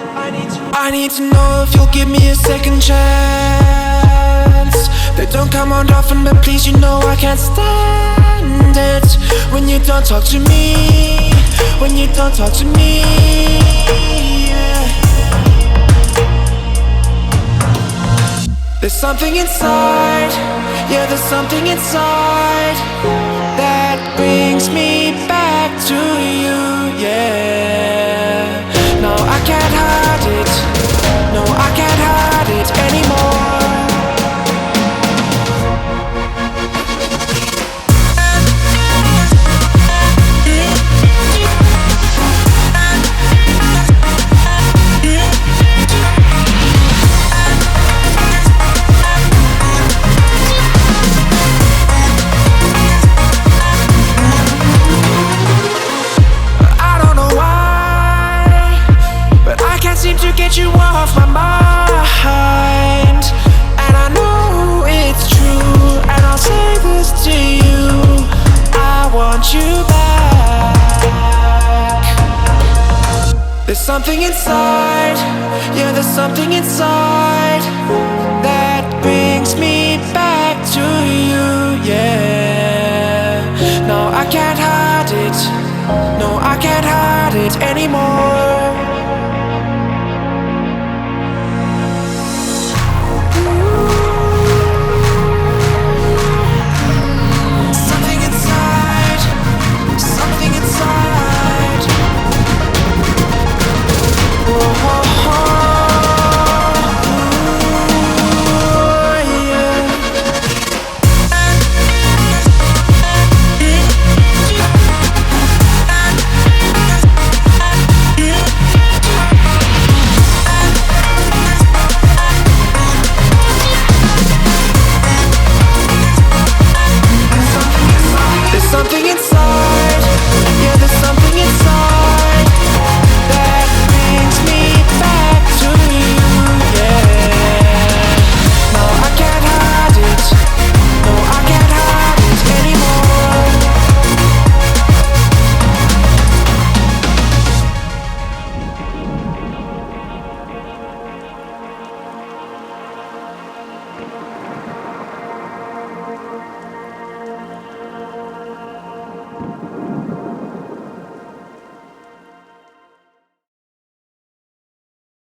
I need to know if you'll give me a second chance. They don't come around often, but please, you know I can't stand it when you don't talk to me, when you don't talk to me, yeah. There's something inside, yeah, there's something inside that brings me back to you, yeah. No, I can't hide it, no, I can't hide it anymore. You off my mind, and I know it's true, and I'll say this to you, I want you back. There's something inside, yeah, there's something inside